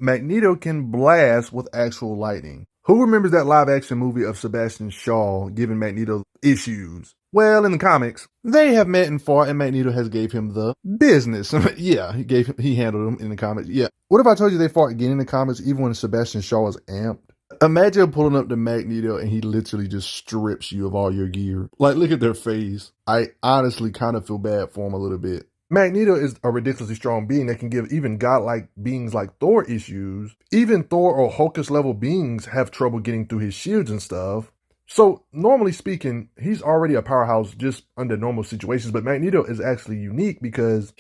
Magneto can blast with actual lightning. Who remembers that live action movie of Sebastian Shaw giving Magneto issues? Well, in the comics, they have met and fought, and Magneto has gave him the business. Yeah, he handled him in the comics. Yeah. What if I told you they fought again in the comics, even when Sebastian Shaw was amped? Imagine pulling up to Magneto and he literally just strips you of all your gear. Like, look at their face. I honestly kind of feel bad for him a little bit. Magneto is a ridiculously strong being that can give even godlike beings like Thor issues. Even Thor or Hulkus level beings have trouble getting through his shields and stuff. So, normally speaking, he's already a powerhouse just under normal situations, but Magneto is actually unique because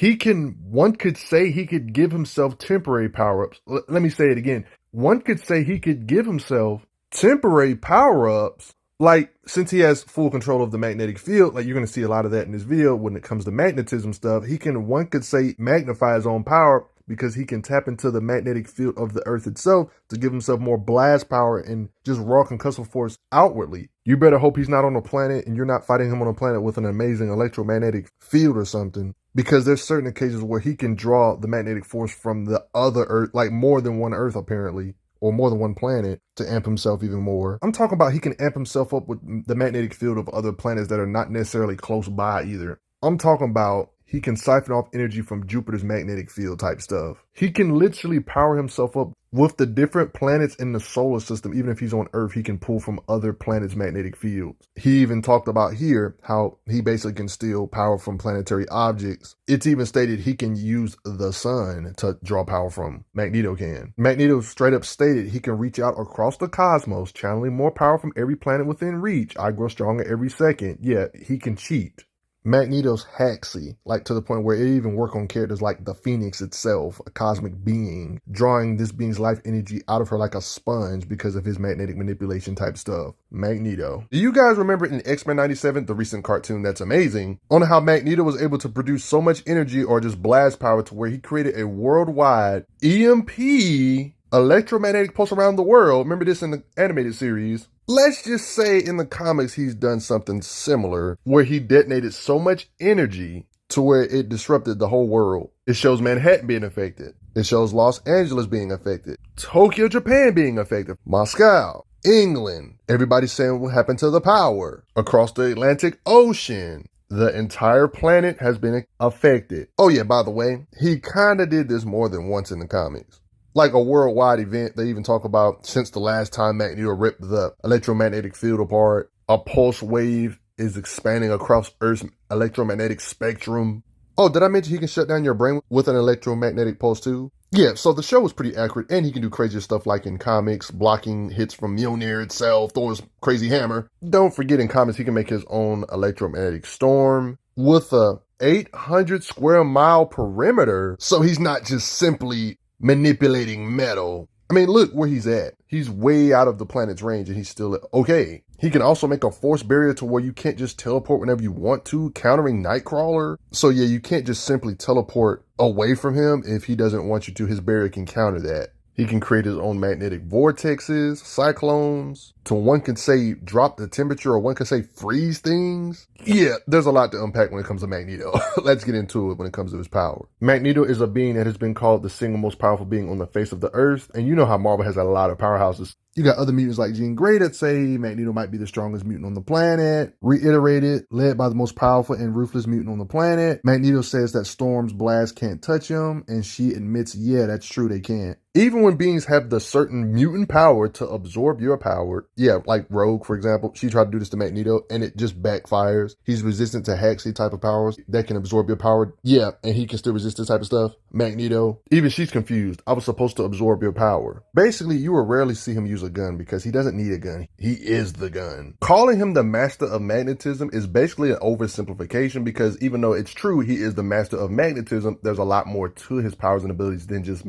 one could say he could give himself temporary power-ups. Let me say it again. One could say he could give himself temporary power-ups. Like, since he has full control of the magnetic field, like you're going to see a lot of that in this video when it comes to magnetism stuff, one could say magnify his own power because he can tap into the magnetic field of the Earth itself to give himself more blast power and just raw concussive force outwardly. You better hope he's not on a planet and you're not fighting him on a planet with an amazing electromagnetic field or something, because there's certain occasions where he can draw the magnetic force from the other Earth, like more than one Earth apparently, or more than one planet, to amp himself even more. I'm talking about he can amp himself up with the magnetic field of other planets that are not necessarily close by either. I'm talking about he can siphon off energy from Jupiter's magnetic field type stuff. He can literally power himself up with the different planets in the solar system. Even if he's on Earth, he can pull from other planets' magnetic fields. He even talked about here how he basically can steal power from planetary objects. It's even stated he can use the sun to draw power from. Magneto can. Magneto straight up stated he can reach out across the cosmos, channeling more power from every planet within reach. I grow stronger every second. Yeah, he can cheat. Magneto's hacksy, like to the point where it even work on characters like the Phoenix itself, a cosmic being, drawing this being's life energy out of her like a sponge because of his magnetic manipulation type stuff. Magneto. Do you guys remember in X-Men 97, the recent cartoon that's amazing, on how Magneto was able to produce so much energy or just blast power to where he created a worldwide EMP electromagnetic pulse around the world? Remember this in the animated series? Let's just say in the comics he's done something similar where he detonated so much energy to where it disrupted the whole world. It shows Manhattan being affected. It shows Los Angeles being affected. Tokyo, Japan being affected. Moscow, England. Everybody's saying what happened to the power across the Atlantic Ocean. The entire planet has been affected. Oh yeah, by the way, he kind of did this more than once in the comics. Like a worldwide event, they even talk about since the last time Magneto ripped the electromagnetic field apart, a pulse wave is expanding across Earth's electromagnetic spectrum. Oh, did I mention he can shut down your brain with an electromagnetic pulse too? Yeah, so the show was pretty accurate, and he can do crazier stuff like in comics, blocking hits from Mjolnir itself, Thor's crazy hammer. Don't forget in comics, he can make his own electromagnetic storm with a 800 square mile perimeter. So he's not just simply manipulating metal. I mean, look where he's at. He's way out of the planet's range and he's still okay. He can also make a force barrier to where you can't just teleport whenever you want to, countering Nightcrawler. So yeah, you can't just simply teleport away from him if he doesn't want you to. His barrier can counter that. He can create his own magnetic vortexes, cyclones, to one can say drop the temperature or one can say freeze things. Yeah, there's a lot to unpack when it comes to Magneto. Let's get into it when it comes to his power. Magneto is a being that has been called the single most powerful being on the face of the earth. And you know how Marvel has a lot of powerhouses. You got other mutants like Jean Grey that say Magneto might be the strongest mutant on the planet. Reiterated, led by the most powerful and ruthless mutant on the planet. Magneto says that Storm's blast can't touch him, and she admits, yeah, that's true, they can't. Even when beings have the certain mutant power to absorb your power, yeah, like Rogue, for example, she tried to do this to Magneto, and it just backfires. He's resistant to Haxi type of powers that can absorb your power. Yeah, and he can still resist this type of stuff. Magneto, even she's confused. I was supposed to absorb your power. Basically, you will rarely see him use a gun because he doesn't need a gun. He is the gun. Calling him the master of magnetism is basically an oversimplification because even though it's true he is the master of magnetism, there's a lot more to his powers and abilities than just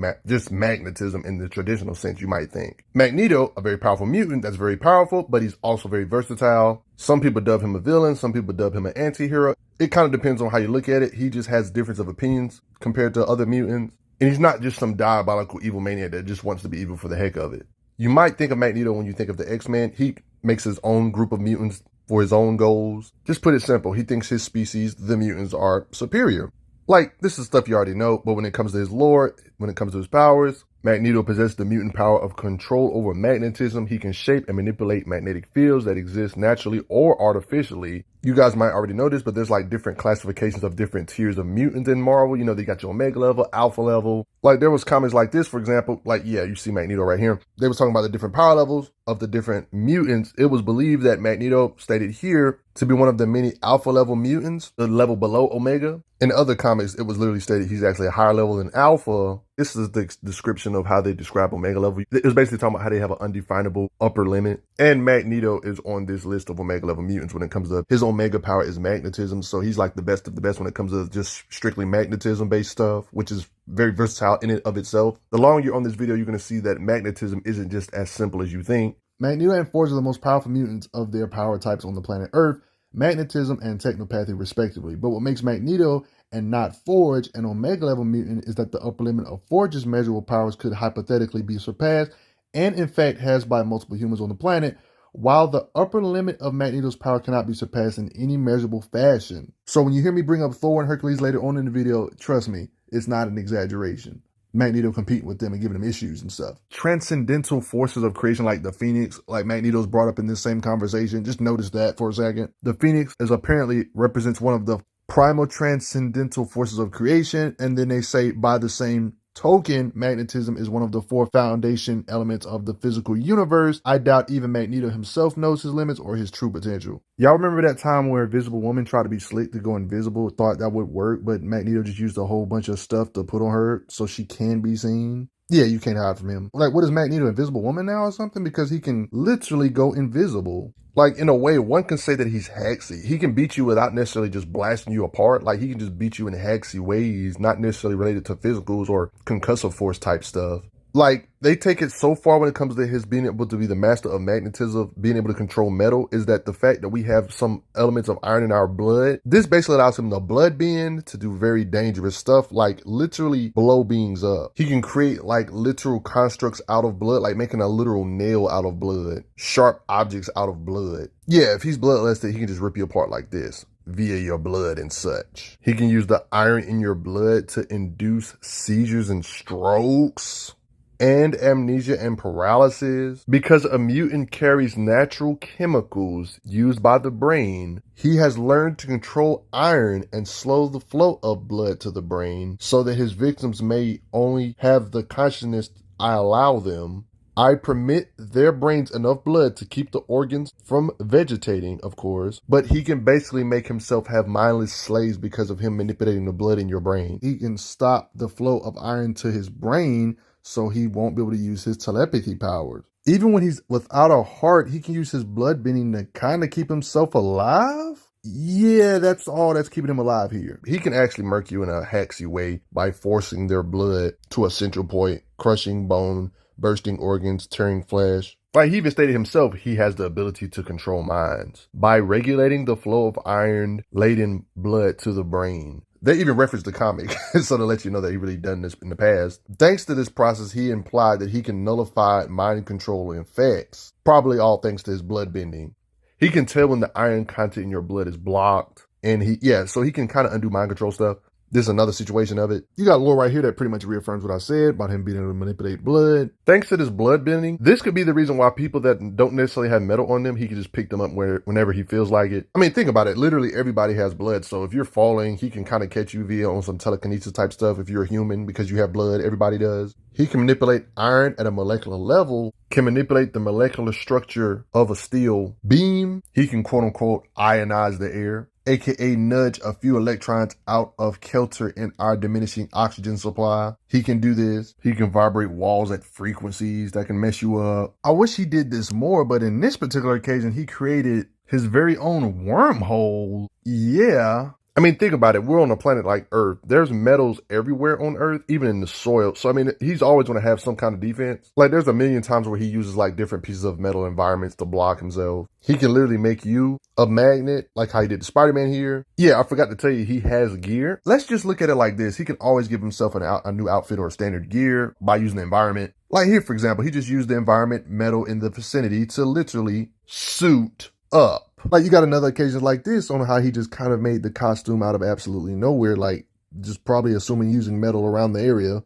magnetism in the traditional sense you might think. Magneto, a very powerful mutant that's very powerful, but he's also very versatile. Some people dub him a villain, some people dub him an anti-hero. It kind of depends on how you look at it. He just has difference of opinions compared to other mutants. And he's not just some diabolical evil maniac that just wants to be evil for the heck of it. You might think of Magneto when you think of the X-Men. He makes his own group of mutants for his own goals. Just put it simple, he thinks his species, the mutants, are superior. Like, this is stuff you already know, but when it comes to his lore, when it comes to his powers, Magneto possesses the mutant power of control over magnetism. He can shape and manipulate magnetic fields that exist naturally or artificially. You guys might already know this, but there's like different classifications of different tiers of mutants in Marvel. You know, they got your Omega level, Alpha level. Like there was comics like this, for example, like, yeah, you see Magneto right here. They was talking about the different power levels of the different mutants. It was believed that Magneto, stated here, to be one of the many Alpha level mutants, the level below Omega. In other comics, it was literally stated he's actually a higher level than Alpha. This is the description of how they describe Omega level. It was basically talking about how they have an undefinable upper limit. And Magneto is on this list of Omega level mutants when it comes to his Omega power is magnetism. So he's like the best of the best when it comes to just strictly magnetism based stuff, which is very versatile in and of itself. The longer you're on this video, you're going to see that magnetism isn't just as simple as you think. Magneto and Forge are the most powerful mutants of their power types on the planet Earth, magnetism and technopathy respectively. But what makes Magneto and not Forge an Omega level mutant is that the upper limit of Forge's measurable powers could hypothetically be surpassed, and in fact has by multiple humans on the planet, while the upper limit of Magneto's power cannot be surpassed in any measurable fashion. So when you hear me bring up Thor and Hercules later on in the video, trust me, it's not an exaggeration. Magneto competing with them and giving them issues and stuff. Transcendental forces of creation like the Phoenix, like Magneto's brought up in this same conversation. Just notice that for a second. The Phoenix is apparently represents one of the primal transcendental forces of creation. And then they say by the same token, magnetism is one of the 4 foundation elements of the physical universe. I doubt even Magneto himself knows his limits or his true potential. Y'all remember that time where Invisible Woman tried to be slick to go invisible, thought that would work, but Magneto just used a whole bunch of stuff to put on her so she can be seen? Yeah, you can't hide from him. Like, what is Magneto, Invisible Woman now or something? Because he can literally go invisible. Like, in a way, one can say that he's hacksy. He can beat you without necessarily just blasting you apart. Like, he can just beat you in hacksy ways, not necessarily related to physicals or concussive force type stuff. Like, they take it so far when it comes to his being able to be the master of magnetism, being able to control metal, is that the fact that we have some elements of iron in our blood, this basically allows him to blood bend to do very dangerous stuff, like literally blow beings up. He can create like literal constructs out of blood, like making a literal nail out of blood, sharp objects out of blood. Yeah, if he's bloodlusted, he can just rip you apart like this via your blood and such. He can use the iron in your blood to induce seizures and strokes and amnesia and paralysis. Because a mutant carries natural chemicals used by the brain, he has learned to control iron and slow the flow of blood to the brain so that his victims may only have the consciousness I allow them. I permit their brains enough blood to keep the organs from vegetating, of course, but he can basically make himself have mindless slaves because of him manipulating the blood in your brain. He can stop the flow of iron to his brain so he won't be able to use his telepathy powers. Even when he's without a heart, he can use his blood bending to kind of keep himself alive. Yeah, that's all that's keeping him alive here. He can actually murk you in a hacksy way by forcing their blood to a central point, crushing bone, bursting organs, tearing flesh. Like he even stated himself, he has the ability to control minds by regulating the flow of iron-laden blood to the brain. They even referenced the comic, so to let you know that he really done this in the past. Thanks to this process, he implied that he can nullify mind control effects, probably all thanks to his blood bending. He can tell when the iron content in your blood is blocked, and so he can kind of undo mind control stuff. This is another situation of it. You got lore right here that pretty much reaffirms what I said about him being able to manipulate blood. Thanks to this blood bending, this could be the reason why people that don't necessarily have metal on them, he can just pick them up whenever he feels like it. I mean, think about it. Literally everybody has blood. So if you're falling, he can kind of catch you via on some telekinesis type stuff. If you're a human, because you have blood, everybody does. He can manipulate iron at a molecular level, can manipulate the molecular structure of a steel beam. He can quote unquote ionize the air, aka nudge a few electrons out of kilter in our diminishing oxygen supply. He can do this. He can vibrate walls at frequencies that can mess you up. I wish he did this more, but in this particular occasion, he created his very own wormhole. Yeah. I mean, think about it. We're on a planet like Earth. There's metals everywhere on Earth, even in the soil. So, I mean, he's always going to have some kind of defense. Like, there's a million times where he uses, like, different pieces of metal environments to block himself. He can literally make you a magnet, like how he did Spider-Man here. Yeah, I forgot to tell you, he has gear. Let's just look at it like this. He can always give himself a new outfit or a standard gear by using the environment. Like here, for example, he just used the environment metal in the vicinity to literally suit up. Like you got another occasion like this on how he just kind of made the costume out of absolutely nowhere, like just probably assuming using metal around the area.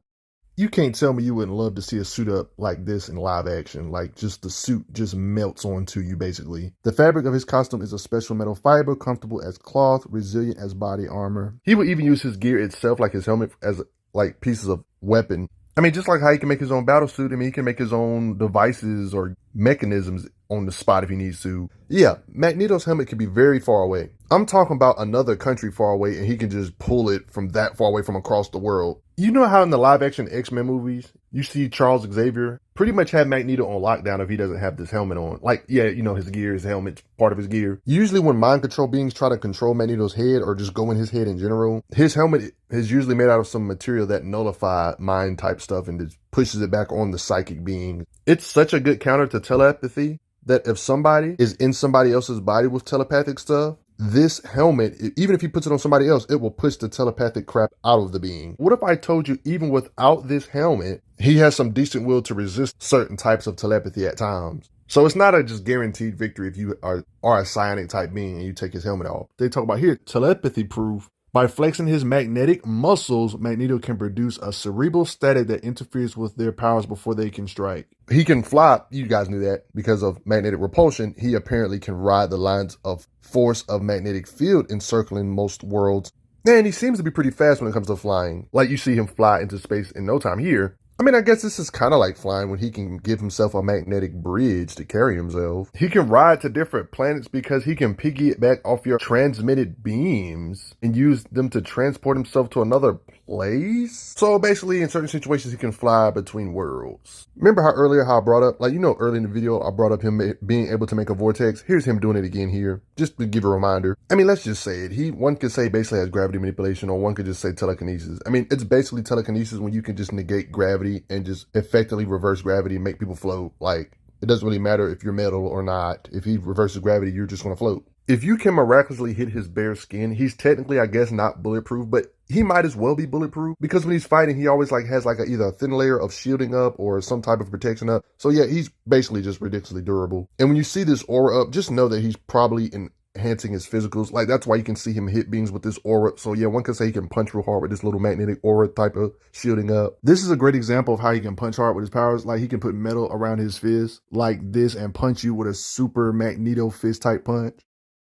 You can't tell me you wouldn't love to see a suit up like this in live action. Like, just the suit just melts onto you, basically. The fabric of his costume is a special metal fiber, comfortable as cloth, resilient as body armor. He would even use his gear itself, like his helmet, as like pieces of weapon. I mean, just like how he can make his own battle suit, I mean, he can make his own devices or mechanisms on the spot if he needs to. Yeah, Magneto's helmet can be very far away. I'm talking about another country far away, and he can just pull it from that far away from across the world. You know how in the live-action X-Men movies, you see Charles Xavier pretty much have Magneto on lockdown if he doesn't have this helmet on. Like, yeah, you know, his gear, his helmet's part of his gear. Usually when mind control beings try to control Magneto's head or just go in his head in general, his helmet is usually made out of some material that nullify mind type stuff and just pushes it back on the psychic being. It's such a good counter to telepathy that if somebody is in somebody else's body with telepathic stuff, this helmet, even if he puts it on somebody else, it will push the telepathic crap out of the being. What if I told you even without this helmet, he has some decent will to resist certain types of telepathy at times? So it's not a just guaranteed victory if you are a psionic type being and you take his helmet off. They talk about here, telepathy proof. By flexing his magnetic muscles, Magneto can produce a cerebral static that interferes with their powers before they can strike. He can fly, you guys knew that, because of magnetic repulsion. He apparently can ride the lines of force of magnetic field encircling most worlds. And he seems to be pretty fast when it comes to flying. Like you see him fly into space in no time here. I mean, I guess this is kind of like flying when he can give himself a magnetic bridge to carry himself. He can ride to different planets because he can piggyback off your transmitted beams and use them to transport himself to another place. So basically, in certain situations, he can fly between worlds. Remember how earlier I brought up, like, you know, early in the video, I brought up him being able to make a vortex. Here's him doing it again here, just to give a reminder. I mean, let's just say it. One could say basically has gravity manipulation, or one could just say telekinesis. I mean, it's basically telekinesis when you can just negate gravity and just effectively reverse gravity and make people float. Like, it doesn't really matter if you're metal or not. If he reverses gravity, you're just going to float. If you can miraculously hit his bare skin, he's technically, I guess, not bulletproof, but he might as well be bulletproof because when he's fighting, he always like has like either a thin layer of shielding up or some type of protection up. So yeah, he's basically just ridiculously durable. And when you see this aura up, just know that he's probably enhancing his physicals. Like, that's why you can see him hit beings with this aura. So yeah, one could say he can punch real hard with this little magnetic aura type of shielding up. This is a great example of how he can punch hard with his powers. Like, he can put metal around his fist like this and punch you with a super Magneto fist type punch.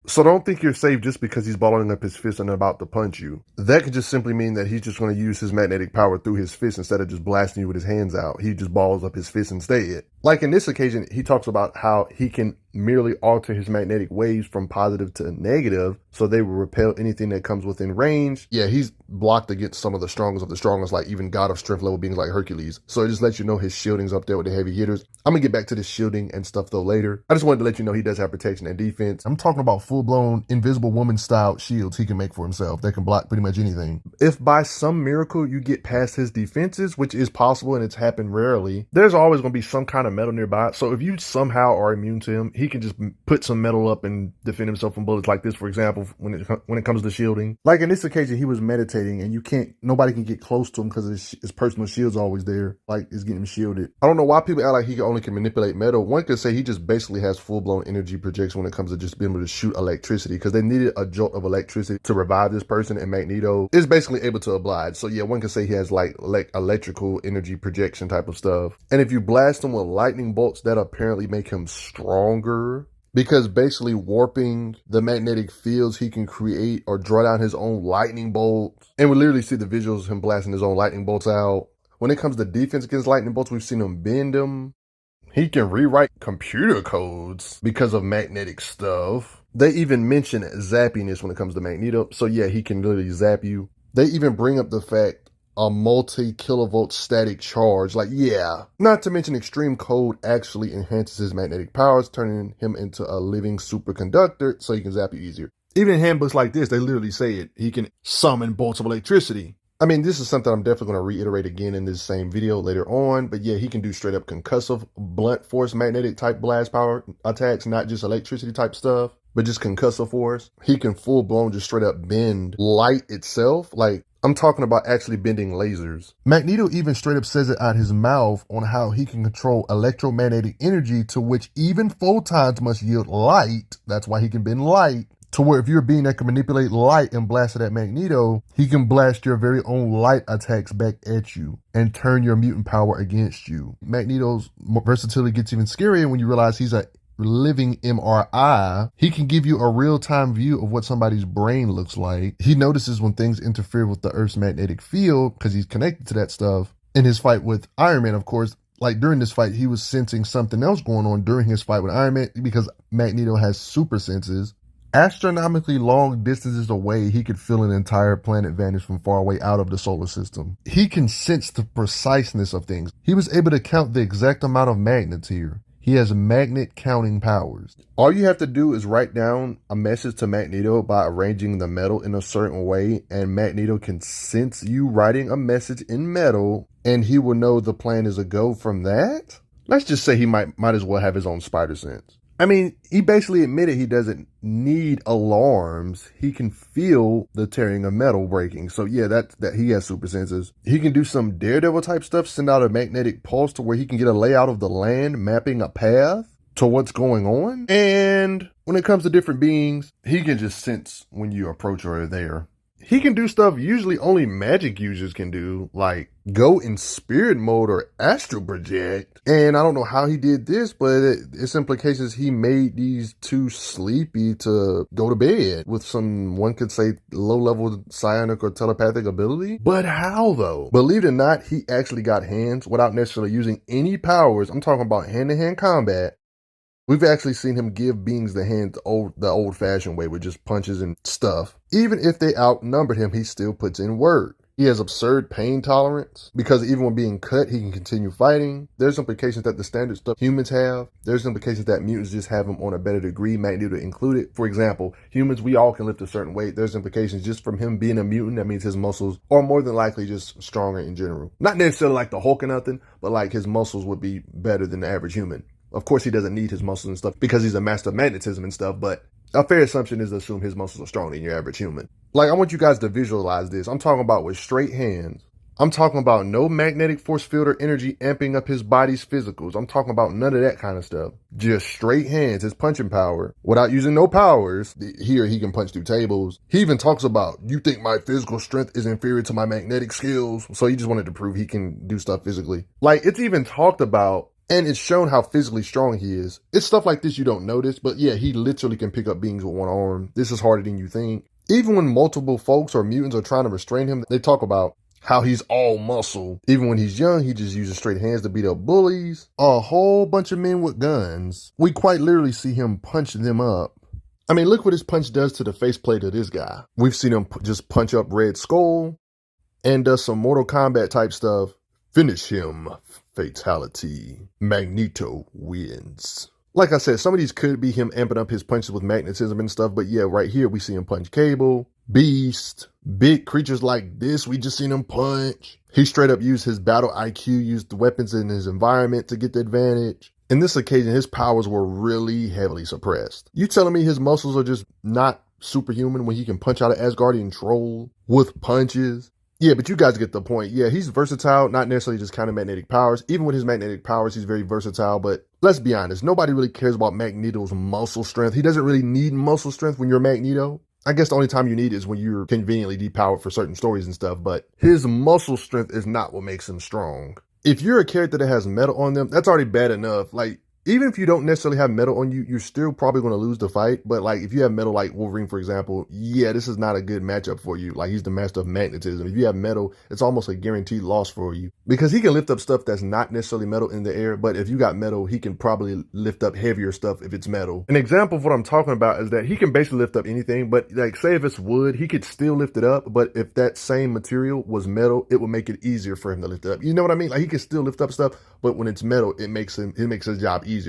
So don't think you're safe just because he's balling up his fist and about to punch you. That could just simply mean that he's just going to use his magnetic power through his fist instead of just blasting you with his hands out. He just balls up his fist instead. Like in this occasion, he talks about how he can merely alter his magnetic waves from positive to negative so they will repel anything that comes within range. Yeah, he's blocked against some of the strongest, like even God of Strength level beings like Hercules. So it just lets you know his shielding's up there with the heavy hitters. I'm gonna get back to the shielding and stuff though later. I just wanted to let you know he does have protection and defense. I'm talking about full-blown Invisible Woman style shields he can make for himself. They can block pretty much anything. If by some miracle you get past his defenses, which is possible and it's happened rarely, there's always gonna be some kind of metal nearby. So if you somehow are immune to him, he can just put some metal up and defend himself from bullets like this, for example, when it comes to shielding. Like in this occasion, he was meditating and nobody can get close to him because his personal shield's always there. Like, it's getting him shielded. I don't know why people act like he only can manipulate metal. One could say he just basically has full-blown energy projection when it comes to just being able to shoot electricity because they needed a jolt of electricity to revive this person, and Magneto is basically able to oblige. So yeah, one could say he has like electrical energy projection type of stuff. And if you blast him with lightning bolts, that apparently make him stronger, because basically warping the magnetic fields he can create or draw down his own lightning bolts. And we literally see the visuals of him blasting his own lightning bolts out. When it comes to defense against lightning bolts, we've seen him bend them. He can rewrite computer codes because of magnetic stuff. They even mention zappiness when it comes to Magneto. So yeah, he can literally zap you. They even bring up the fact a multi-kilovolt static charge. Like, yeah. Not to mention extreme cold actually enhances his magnetic powers, turning him into a living superconductor so he can zap you easier. Even in handbooks like this, they literally say it. He can summon bolts of electricity. I mean, this is something I'm definitely going to reiterate again in this same video later on. But yeah, he can do straight up concussive, blunt force, magnetic type blast power attacks, not just electricity type stuff, but just concussive force. He can full blown just straight up bend light itself. Like, I'm talking about actually bending lasers. Magneto even straight up says it out his mouth on how he can control electromagnetic energy to which even photons must yield light. That's why he can bend light. to where if you're a being that can manipulate light and blast it at Magneto, he can blast your very own light attacks back at you and turn your mutant power against you. Magneto's versatility gets even scarier when you realize he's a living MRI. He can give you a real-time view of what somebody's brain looks like. He notices when things interfere with the Earth's magnetic field because he's connected to that stuff. In his fight with Iron Man, of course, like during this fight, he was sensing something else going on during his fight with Iron Man because Magneto has super senses. Astronomically long distances away, he could feel an entire planet vanish from far away out of the solar system. He can sense the preciseness of things. He was able to count the exact amount of magnets here. He has magnet counting powers. All you have to do is write down a message to Magneto by arranging the metal in a certain way, and Magneto can sense you writing a message in metal, and he will know the plan is a go from that. Let's just say he might as well have his own spider sense. I mean, he basically admitted he doesn't need alarms. He can feel the tearing of metal breaking. So yeah, that he has super senses. He can do some Daredevil type stuff, send out a magnetic pulse to where he can get a layout of the land, mapping a path to what's going on. And when it comes to different beings, he can just sense when you approach or are there. He can do stuff usually only magic users can do, like go in spirit mode or astral project. And I don't know how he did this, but its implications he made these two sleepy to go to bed with some, one could say, low-level psionic or telepathic ability. But how though? Believe it or not, he actually got hands without necessarily using any powers. I'm talking about hand-to-hand combat. We've actually seen him give beings the hand the old-fashioned way with just punches and stuff. Even if they outnumbered him, he still puts in work. He has absurd pain tolerance because even when being cut, he can continue fighting. There's implications that the standard stuff humans have. There's implications that mutants just have him on a better degree, Magneto included. For example, humans, we all can lift a certain weight. There's implications just from him being a mutant. That means his muscles are more than likely just stronger in general. Not necessarily like the Hulk or nothing, but like his muscles would be better than the average human. Of course, he doesn't need his muscles and stuff because he's a master of magnetism and stuff, but a fair assumption is to assume his muscles are stronger than your average human. Like, I want you guys to visualize this. I'm talking about with straight hands. I'm talking about no magnetic force field or energy amping up his body's physicals. I'm talking about none of that kind of stuff. Just straight hands, his punching power, without using no powers. Here, he can punch through tables. He even talks about, you think my physical strength is inferior to my magnetic skills? So he just wanted to prove he can do stuff physically. Like, it's even talked about, and it's shown how physically strong he is. It's stuff like this you don't notice, but yeah, he literally can pick up beings with one arm. This is harder than you think. Even when multiple folks or mutants are trying to restrain him, they talk about how he's all muscle. Even when he's young, he just uses straight hands to beat up bullies. A whole bunch of men with guns. We quite literally see him punching them up. I mean, look what his punch does to the faceplate of this guy. We've seen him just punch up Red Skull and does some Mortal Kombat type stuff. Finish him. Fatality. Magneto wins. Like I said, some of these could be him amping up his punches with magnetism and stuff, but yeah, right here we see him punch Cable, Beast, big creatures like this, we just seen him punch. He straight up used his battle IQ, used the weapons in his environment to get the advantage. In this occasion, his powers were really heavily suppressed. You telling me his muscles are just not superhuman when he can punch out an Asgardian troll with punches? Yeah, but you guys get the point. Yeah, he's versatile, not necessarily just kind of magnetic powers. Even with his magnetic powers, he's very versatile, but let's be honest, nobody really cares about Magneto's muscle strength. He doesn't really need muscle strength when you're Magneto. I guess the only time you need it is when you're conveniently depowered for certain stories and stuff, but his muscle strength is not what makes him strong. If you're a character that has metal on them, that's already bad enough. Like, even if you don't necessarily have metal on you, you're still probably going to lose the fight. But like, if you have metal like Wolverine, for example, yeah, this is not a good matchup for you. Like, he's the master of magnetism. If you have metal, it's almost a guaranteed loss for you because he can lift up stuff that's not necessarily metal in the air. But if you got metal, he can probably lift up heavier stuff if it's metal. An example of what I'm talking about is that he can basically lift up anything, but like, say if it's wood, he could still lift it up. But if that same material was metal, it would make it easier for him to lift it up. You know what I mean? Like, he can still lift up stuff, but when it's metal, it makes his job easier.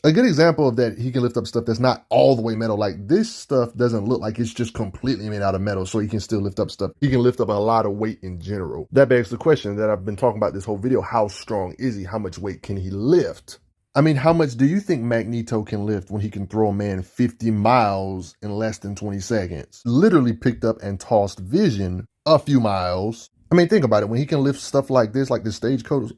A good example of that, he can lift up stuff that's not all the way metal. Like, this stuff doesn't look like it's just completely made out of metal, so he can still lift up stuff. He can lift up a lot of weight in general. That begs the question that I've been talking about this whole video. How strong is he? How much weight can he lift? I mean, how much do you think Magneto can lift when he can throw a man 50 miles in less than 20 seconds? Literally picked up and tossed Vision a few miles. I mean, think about it. When he can lift stuff like this, like the stagecoach,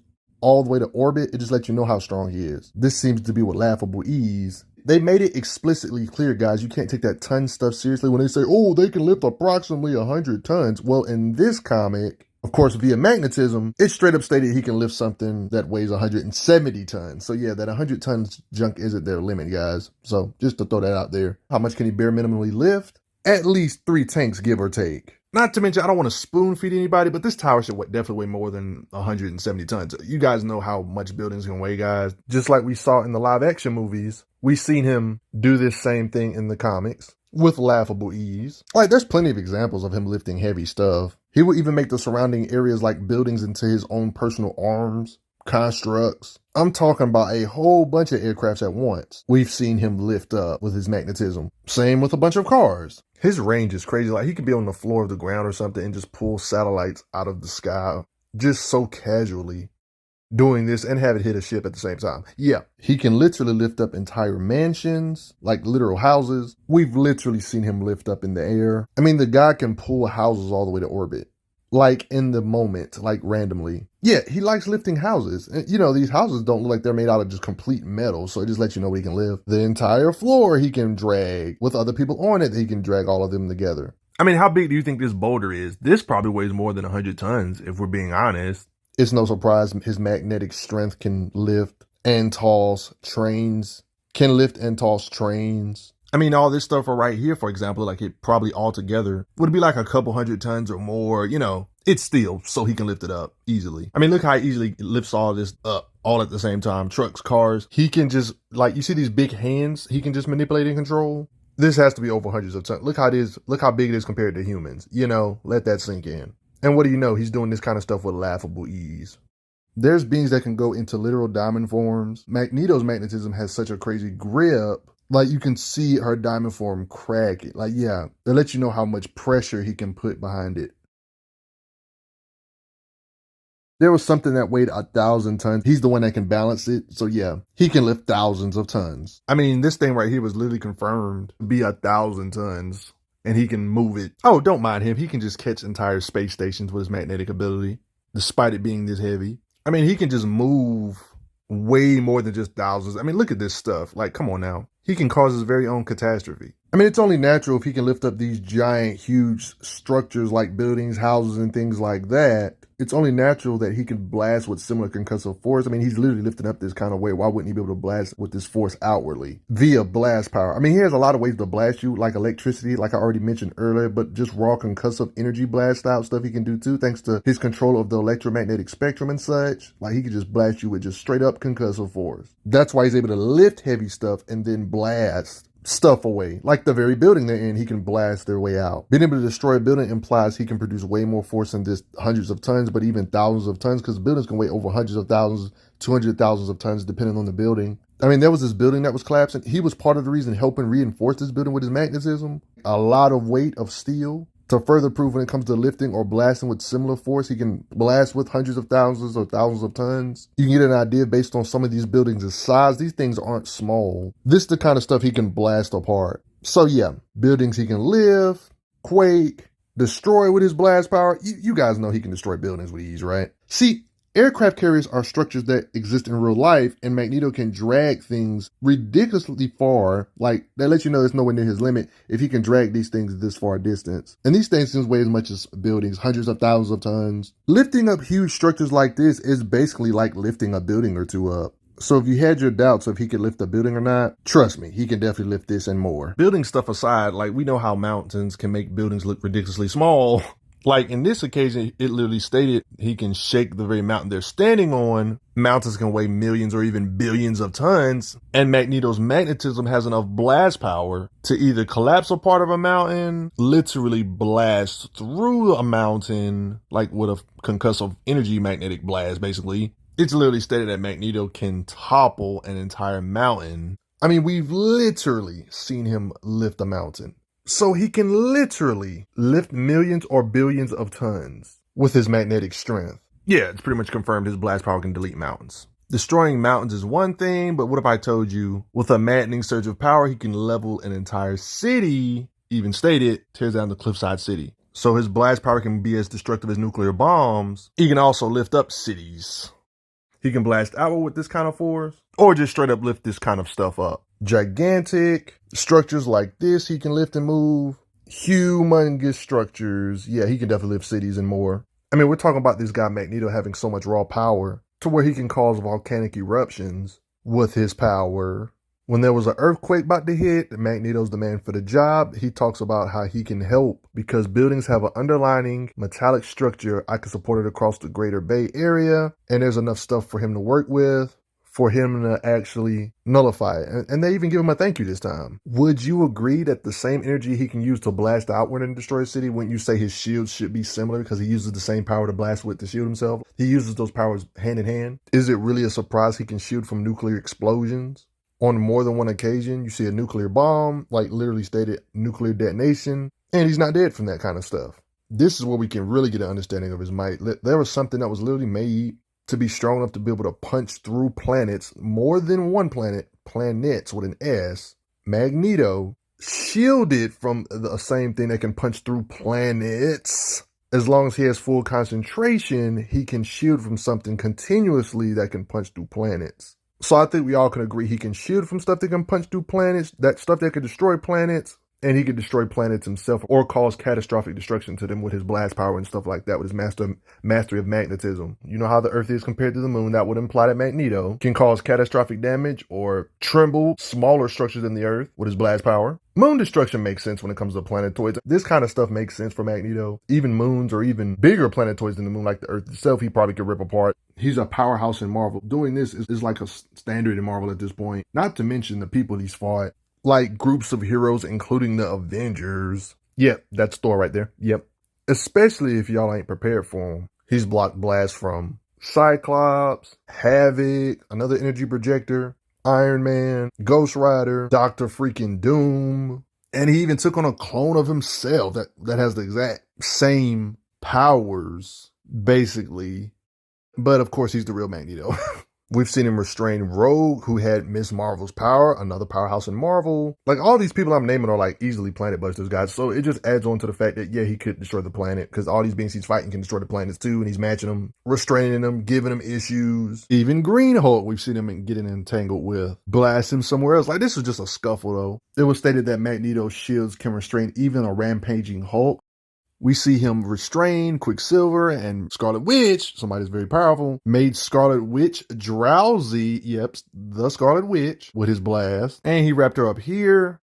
all the way to orbit, it just lets you know how strong he is. This seems to be with laughable ease. They made it explicitly clear, guys, you can't take that ton stuff seriously when they say, oh, they can lift approximately 100 tons. Well, in this comic, of course, via magnetism, it straight up stated he can lift something that weighs 170 tons. So yeah, that 100 tons junk isn't their limit, guys. So just to throw that out there. How much can he bare minimally lift? At least 3 tanks, give or take. Not to mention, I don't want to spoon feed anybody, but this tower should definitely weigh more than 170 tons. You guys know how much buildings can weigh, guys. Just like we saw in the live action movies, we've seen him do this same thing in the comics with laughable ease. Like, there's plenty of examples of him lifting heavy stuff. He will even make the surrounding areas like buildings into his own personal arms, constructs. I'm talking about a whole bunch of aircrafts at once. We've seen him lift up with his magnetism. Same with a bunch of cars. His range is crazy. Like, he could be on the floor of the ground or something and just pull satellites out of the sky just so casually, doing this and have it hit a ship at the same time. Yeah, he can literally lift up entire mansions, like literal houses. We've literally seen him lift up in the air. I mean, the guy can pull houses all the way to orbit, like in the moment, like randomly. Yeah, he likes lifting houses. And, you know, these houses don't look like they're made out of just complete metal, so it just lets you know where he can live. The entire floor he can drag. With other people on it, he can drag all of them together. I mean, how big do you think this boulder is? This probably weighs more than 100 tons, if we're being honest. It's no surprise his magnetic strength can lift Antol's trains. Can lift Antol's trains. I mean, all this stuff right here, for example, like it probably all together would be like a couple 100 tons or more, you know. It's steel, so he can lift it up easily. I mean, look how easily he lifts all this up all at the same time. Trucks, cars. He can just, like, you see these big hands he can just manipulate and control? This has to be over hundreds of tons. Look how it is. Look how big it is compared to humans. You know, let that sink in. And what do you know? He's doing this kind of stuff with laughable ease. There's beings that can go into literal diamond forms. Magneto's magnetism has such a crazy grip. Like, you can see her diamond form crack it. Like, yeah, they let you know how much pressure he can put behind it. There was something that weighed 1,000 tons. He's the one that can balance it. So yeah, he can lift thousands of tons. I mean, this thing right here was literally confirmed to be 1,000 tons. And he can move it. Oh, don't mind him. He can just catch entire space stations with his magnetic ability, despite it being this heavy. I mean, he can just move way more than just thousands. I mean, look at this stuff. Like, come on now. He can cause his very own catastrophe. I mean, it's only natural if he can lift up these giant, huge structures like buildings, houses, and things like that. It's only natural that he can blast with similar concussive force. I mean, he's literally lifting up this kind of way. Why wouldn't he be able to blast with this force outwardly via blast power? I mean, he has a lot of ways to blast you, like electricity, like I already mentioned earlier, but just raw concussive energy blast out stuff he can do too, thanks to his control of the electromagnetic spectrum and such. Like, he can just blast you with just straight up concussive force. That's why he's able to lift heavy stuff and then blast stuff away. Like the very building they're in, he can blast their way out. Being able to destroy a building implies he can produce way more force than just hundreds of tons, but even thousands of tons, because buildings can weigh over hundreds of thousands, 200,000s of tons, depending on the building. I mean, there was this building that was collapsing. He was part of the reason helping reinforce this building with his magnetism. A lot of weight of steel. To further prove when it comes to lifting or blasting with similar force, he can blast with hundreds of thousands or thousands of tons. You can get an idea based on some of these buildings' size. These things aren't small. This is the kind of stuff he can blast apart. So yeah, buildings he can lift, quake, destroy with his blast power. You guys know he can destroy buildings with ease, right? See, aircraft carriers are structures that exist in real life, and Magneto can drag things ridiculously far. Like, that lets you know there's nowhere near his limit if he can drag these things this far distance. And these things can weigh as much as buildings, hundreds of thousands of tons. Lifting up huge structures like this is basically like lifting a building or two up. So if you had your doubts if he could lift a building or not, trust me, he can definitely lift this and more. Building stuff aside, like, we know how mountains can make buildings look ridiculously small. Like, in this occasion, it literally stated he can shake the very mountain they're standing on. Mountains can weigh millions or even billions of tons. And Magneto's magnetism has enough blast power to either collapse a part of a mountain, literally blast through a mountain, like with a concussive energy magnetic blast, basically. It's literally stated that Magneto can topple an entire mountain. I mean, we've literally seen him lift a mountain. So he can literally lift millions or billions of tons with his magnetic strength. Yeah, it's pretty much confirmed his blast power can delete mountains. Destroying mountains is one thing, but what if I told you with a maddening surge of power, he can level an entire city, even stated, tears down the cliffside city. So his blast power can be as destructive as nuclear bombs. He can also lift up cities. He can blast outward with this kind of force, or just straight up lift this kind of stuff up. Gigantic structures like this he can lift and move. Humongous structures. Yeah, he can definitely lift cities and more. I mean, we're talking about this guy Magneto having so much raw power to where he can cause volcanic eruptions with his power. When there was an earthquake about to hit, Magneto's the man for the job. He talks about how he can help because buildings have an underlying metallic structure. I can support it across the greater Bay Area, and there's enough stuff for him to work with for him to actually nullify it. And they even give him a thank you this time. Would you agree that the same energy he can use to blast outward and destroy a city, wouldn't you say his shields should be similar because he uses the same power to blast with to shield himself? He uses those powers hand in hand. Is it really a surprise he can shield from nuclear explosions? On more than one occasion, you see a nuclear bomb, like literally stated nuclear detonation, and he's not dead from that kind of stuff. This is where we can really get an understanding of his might. There was something that was literally made to be strong enough to be able to punch through planets, more than one planet, planets with an S. Magneto shielded from the same thing that can punch through planets. As long as he has full concentration, he can shield from something continuously that can punch through planets. So I think we all can agree he can shield from stuff that can punch through planets, that stuff that can destroy planets, and he can destroy planets himself or cause catastrophic destruction to them with his blast power and stuff like that, with his mastery of magnetism. You know how the Earth is compared to the moon. That would imply that Magneto can cause catastrophic damage or tremble smaller structures than the Earth with his blast power. Moon destruction makes sense when it comes to planetoids. This kind of stuff makes sense for Magneto. Even moons or even bigger planetoids than the moon, like the Earth itself, he probably could rip apart. He's a powerhouse in Marvel. Doing this is like a standard in Marvel at this point. Not to mention the people he's fought. Like groups of heroes, including the Avengers. Yep, that's Thor right there. Yep. Especially if y'all ain't prepared for him. He's blocked blasts from Cyclops, Havoc, another energy projector, Iron Man, Ghost Rider, Dr. freaking Doom. And he even took on a clone of himself that has the exact same powers, basically. But of course, he's the real Magneto. We've seen him restrain Rogue, who had Miss Marvel's power, another powerhouse in Marvel. Like, all these people I'm naming are, like, easily planet busters, guys. So it just adds on to the fact that, yeah, he could destroy the planet, because all these beings he's fighting can destroy the planets, too, and he's matching them, restraining them, giving them issues. Even Green Hulk, we've seen him getting entangled with. Blast him somewhere else. Like, this is just a scuffle, though. It was stated that Magneto's shields can restrain even a rampaging Hulk. We see him restrain Quicksilver and Scarlet Witch, somebody that's very powerful, made Scarlet Witch drowsy, yep, the Scarlet Witch, with his blast. And he wrapped her up here.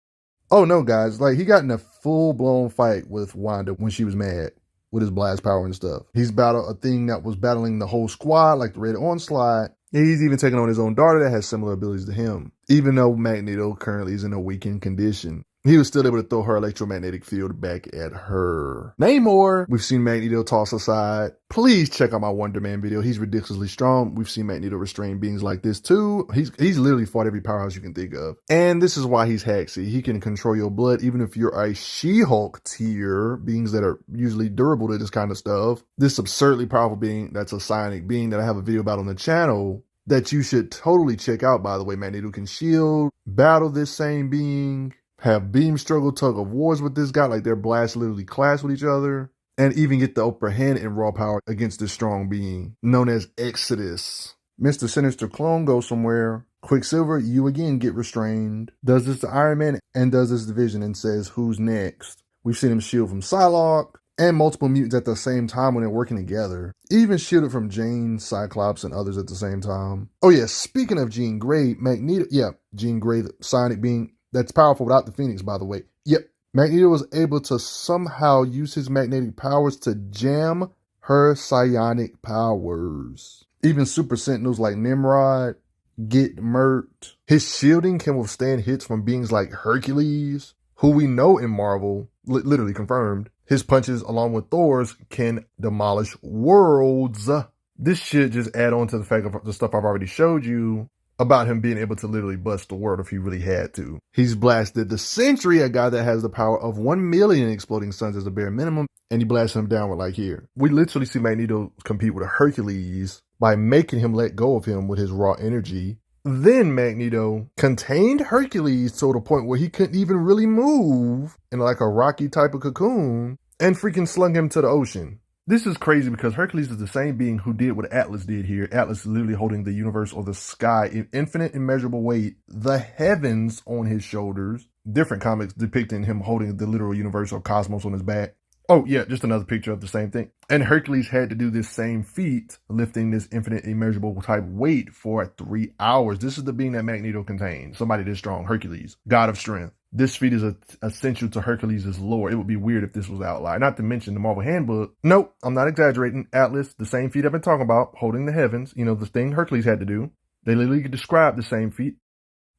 Oh no, guys, like he got in a full-blown fight with Wanda when she was mad with his blast power and stuff. He's battled a thing that was battling the whole squad, like the Red Onslaught. He's even taking on his own daughter that has similar abilities to him, even though Magneto currently is in a weakened condition. He was still able to throw her electromagnetic field back at her. Namor, we've seen Magneto toss aside. Please check out my Wonder Man video. He's ridiculously strong. We've seen Magneto restrain beings like this too. He's literally fought every powerhouse you can think of. And this is why he's Haxy. He can control your blood even if you're a She-Hulk tier, beings that are usually durable to this kind of stuff. This absurdly powerful being that's a psionic being that I have a video about on the channel that you should totally check out, by the way. Magneto can shield, battle this same being, have beam struggle tug of wars with this guy, like their blasts literally clash with each other, and even get the upper hand in raw power against this strong being known as Exodus. Mr. Sinister Clone goes somewhere. Quicksilver, you again get restrained. Does this to Iron Man and does this division and says, who's next? We've seen him shield from Psylocke and multiple mutants at the same time when they're working together. Even shielded from Jane, Cyclops, and others at the same time. Oh yeah, speaking of Jean Grey, Magneto, yeah, Jean Grey, the psionic being that's powerful without the Phoenix, by the way. Yep, Magneto was able to somehow use his magnetic powers to jam her psionic powers. Even Super Sentinels like Nimrod get murked. His shielding can withstand hits from beings like Hercules, who we know in Marvel, literally confirmed, his punches along with Thor's can demolish worlds. This should just add on to the fact of the stuff I've already showed you about him being able to literally bust the world if he really had to. He's blasted the Sentry, a guy that has the power of 1 million exploding suns as a bare minimum, and he blasts him downward like here. We literally see Magneto compete with a Hercules by making him let go of him with his raw energy. Then Magneto contained Hercules to the point where he couldn't even really move in like a rocky type of cocoon and freaking slung him to the ocean. This is crazy because Hercules is the same being who did what Atlas did here. Atlas is literally holding the universe or the sky in infinite, immeasurable weight, the heavens on his shoulders. Different comics depicting him holding the literal universe or cosmos on his back. Oh, yeah, just another picture of the same thing. And Hercules had to do this same feat, lifting this infinite, immeasurable type weight for 3 hours. This is the being that Magneto contains. Somebody this strong, Hercules, god of strength. This feat is essential to Hercules' lore. It would be weird if this was outlier. Not to mention the Marvel Handbook. Nope, I'm not exaggerating. Atlas, the same feat I've been talking about, holding the heavens, you know, the thing Hercules had to do. They literally describe the same feat.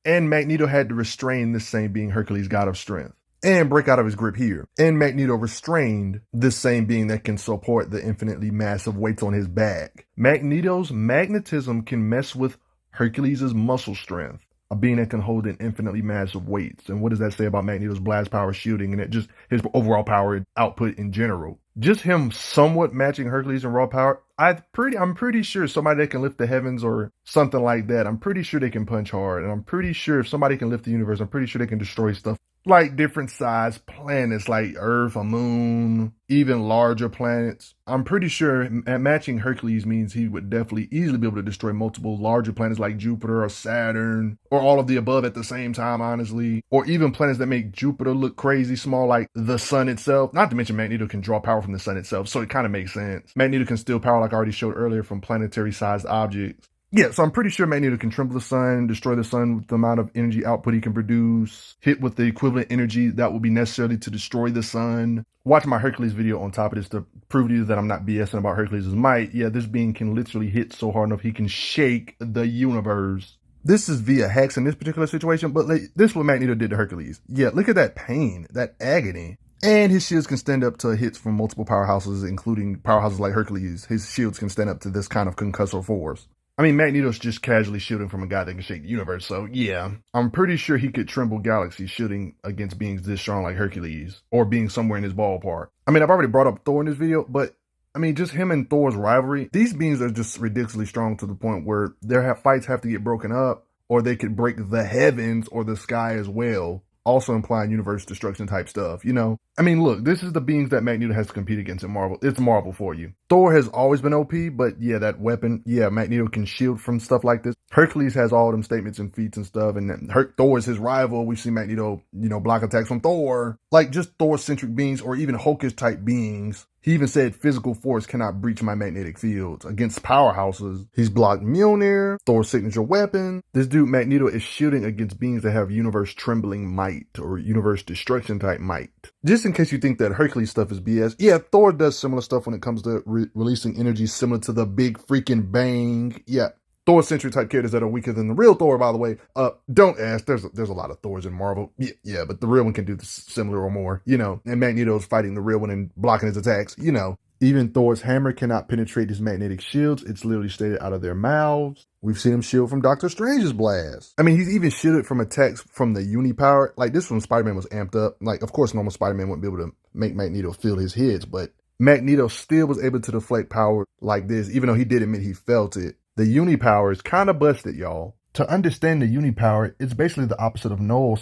And Magneto had to restrain this same being, Hercules, god of strength, and break out of his grip here. And Magneto restrained this same being that can support the infinitely massive weights on his back. Magneto's magnetism can mess with Hercules' muscle strength, a being that can hold an infinitely massive weights. And what does that say about Magneto's blast power, shielding, and just his overall power output in general? Just him somewhat matching Hercules in raw power. I'm pretty sure somebody that can lift the heavens or something like that, I'm pretty sure they can punch hard. And I'm pretty sure if somebody can lift the universe, I'm pretty sure they can destroy stuff like different size planets like Earth, a moon, even larger planets. I'm pretty sure matching Hercules means he would definitely easily be able to destroy multiple larger planets like Jupiter or Saturn, or all of the above at the same time, honestly. Or even planets that make Jupiter look crazy small like the sun itself. Not to mention Magneto can draw power from the sun itself, so it kind of makes sense. Magneto can steal power, like I already showed earlier, from planetary-sized objects. Yeah, so I'm pretty sure Magneto can tremble the sun, destroy the sun with the amount of energy output he can produce, hit with the equivalent energy that will be necessary to destroy the sun. Watch my Hercules video on top of this to prove to you that I'm not BSing about Hercules' might. Yeah, this being can literally hit so hard enough he can shake the universe. This is via hacks in this particular situation, but this is what Magneto did to Hercules. Yeah, look at that pain, that agony. And his shields can stand up to hits from multiple powerhouses, including powerhouses like Hercules. His shields can stand up to this kind of concussive force. I mean, Magneto's just casually shielding from a guy that can shake the universe, so yeah. I'm pretty sure he could tremble galaxies shielding against beings this strong like Hercules, or being somewhere in his ballpark. I mean, I've already brought up Thor in this video, but I mean, just him and Thor's rivalry, these beings are just ridiculously strong to the point where their fights have to get broken up, or they could break the heavens or the sky as well. Also implying universe destruction type stuff, you know? I mean, look, this is the beings that Magneto has to compete against in Marvel. It's Marvel for you. Thor has always been OP, but yeah, that weapon, yeah, Magneto can shield from stuff like this. Hercules has all them statements and feats and stuff, and Thor is his rival. We see Magneto, you know, block attacks from Thor. Like, just Thor-centric beings, or even Hulkish type beings. He even said physical force cannot breach my magnetic fields. Against powerhouses, he's blocked Mjolnir, Thor's signature weapon. This dude Magneto is shielding against beings that have universe trembling might, or universe destruction type might. Just in case you think that Hercules stuff is BS, yeah, Thor does similar stuff when it comes to releasing energy similar to the big freaking bang. Yeah. Thor-centric type characters that are weaker than the real Thor, by the way. Don't ask. There's a lot of Thors in Marvel. Yeah, but the real one can do similar or more, you know. And Magneto's fighting the real one and blocking his attacks, you know. Even Thor's hammer cannot penetrate his magnetic shields. It's literally stated out of their mouths. We've seen him shield from Doctor Strange's blast. I mean, he's even shielded from attacks from the Uni-Power. Like, this one, Spider-Man was amped up. Like, of course, normal Spider-Man wouldn't be able to make Magneto feel his hits, but Magneto still was able to deflect power like this, even though he did admit he felt it. The Uni-Power is kind of busted, y'all. To understand the Uni-Power, it's basically the opposite of Null.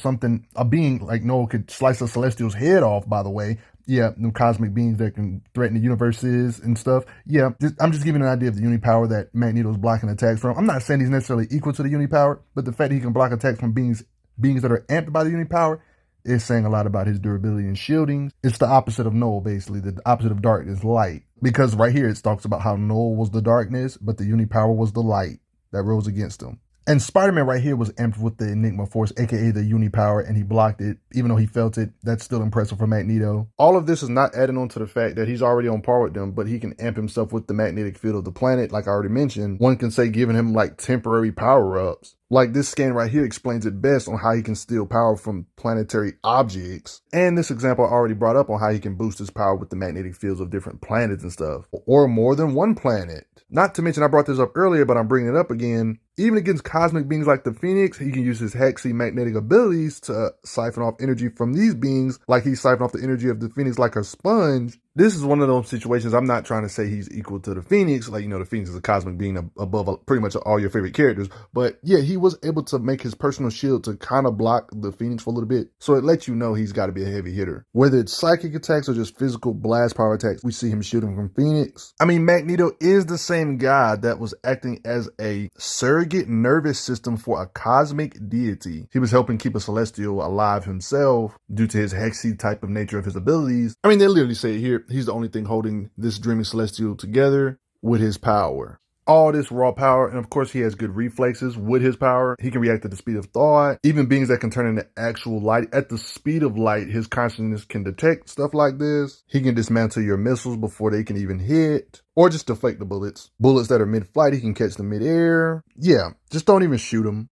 A being like Null could slice a Celestial's head off, by the way. Yeah, them cosmic beings that can threaten the universes and stuff. Yeah, I'm just giving an idea of the Uni-Power that Magneto's blocking attacks from. I'm not saying he's necessarily equal to the Uni-Power, but the fact that he can block attacks from beings that are amped by the Uni-Power is saying a lot about his durability and shielding. It's the opposite of Null, basically. The opposite of darkness, light. Because right here it talks about how Null was the darkness, but the Uni-Power was the light that rose against him. And Spider-Man right here was amped with the Enigma Force, aka the Uni-Power, and he blocked it. Even though he felt it, that's still impressive for Magneto. All of this is not adding on to the fact that he's already on par with them, but he can amp himself with the magnetic field of the planet, like I already mentioned. One can say giving him like temporary power-ups. Like this scan right here explains it best on how he can steal power from planetary objects. And this example I already brought up on how he can boost his power with the magnetic fields of different planets and stuff. Or more than one planet. Not to mention, I brought this up earlier, but I'm bringing it up again. Even against cosmic beings like the Phoenix, he can use his hexy magnetic abilities to siphon off energy from these beings, like he siphoned off the energy of the Phoenix like a sponge. This is one of those situations. I'm not trying to say he's equal to the Phoenix. Like, the Phoenix is a cosmic being above pretty much all your favorite characters. But yeah, he was able to make his personal shield to kind of block the Phoenix for a little bit. So it lets you know he's got to be a heavy hitter. Whether it's psychic attacks or just physical blast power attacks, we see him shielding from Phoenix. I mean, Magneto is the same guy that was acting as a surrogate nervous system for a cosmic deity. He was helping keep a celestial alive himself due to his hexy type of nature of his abilities. I mean, they literally say it here, he's the only thing holding this dreaming celestial together with his power. All this raw power, and of course he has good reflexes with his power. He can react at the speed of thought. Even beings that can turn into actual light at the speed of light, his consciousness can detect stuff like this. He can dismantle your missiles before they can even hit, or just deflect the bullets. Bullets that are mid-flight, he can catch them mid-air. Yeah, just don't even shoot them.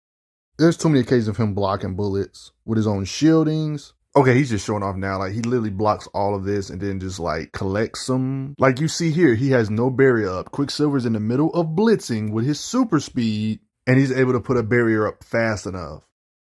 There's too many occasions of him blocking bullets with his own shieldings. Okay, he's just showing off now. Like, he literally blocks all of this and then just, like, collects them. Like, you see here, he has no barrier up. Quicksilver's in the middle of blitzing with his super speed, and he's able to put a barrier up fast enough.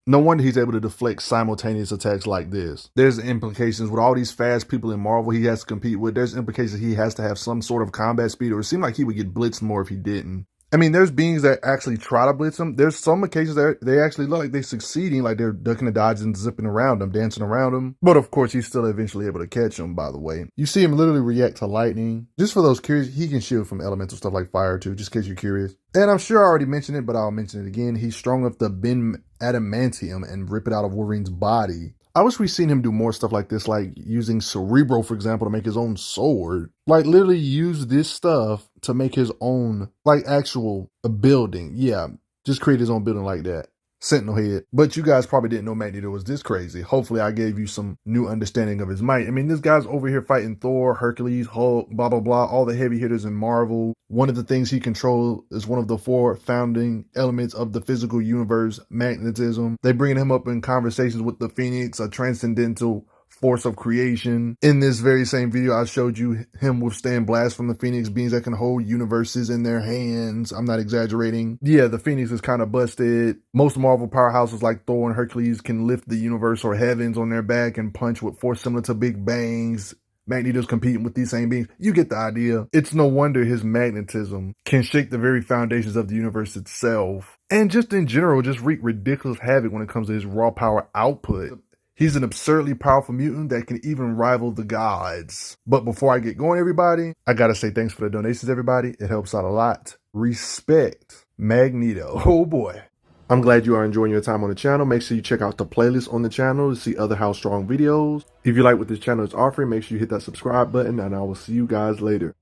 No wonder he's able to deflect simultaneous attacks like this. There's implications with all these fast people in Marvel he has to compete with. There's implications he has to have some sort of combat speed, or it seemed like he would get blitzed more if he didn't. I mean, there's beings that actually try to blitz him. There's some occasions that they actually look like they're succeeding, like they're ducking and dodging and zipping around him, dancing around him. But of course, he's still eventually able to catch him, by the way. You see him literally react to lightning. Just for those curious, he can shield from elemental stuff like fire too, just in case you're curious. And I'm sure I already mentioned it, but I'll mention it again. He's strong enough to bend Adamantium and rip it out of Wolverine's body. I wish we'd seen him do more stuff like this, like using Cerebro, for example, to make his own sword. Like, literally use this stuff to make his own, like, actual building. Yeah, just create his own building like that. Sentinel head. But you guys probably didn't know Magneto was this crazy. Hopefully I gave you some new understanding of his might. I mean, this guy's over here fighting Thor, Hercules, Hulk, blah, blah, blah, all the heavy hitters in Marvel. One of the things he controls is one of the 4 founding elements of the physical universe, magnetism. They bring him up in conversations with the Phoenix, a transcendental force of creation. In this very same video, I showed you him withstand blasts from the Phoenix, beings that can hold universes in their hands. I'm not exaggerating. Yeah, the Phoenix is kind of busted. Most Marvel powerhouses like Thor and Hercules can lift the universe or heavens on their back and punch with force similar to Big Bangs. Magneto's competing with these same beings. You get the idea. It's no wonder his magnetism can shake the very foundations of the universe itself. And just in general, just wreak ridiculous havoc when it comes to his raw power output. He's an absurdly powerful mutant that can even rival the gods. But before I get going, everybody, I gotta say thanks for the donations, everybody. It helps out a lot. Respect, Magneto. Oh boy. I'm glad you are enjoying your time on the channel. Make sure you check out the playlist on the channel to see other How Strong videos. If you like what this channel is offering, make sure you hit that subscribe button, and I will see you guys later.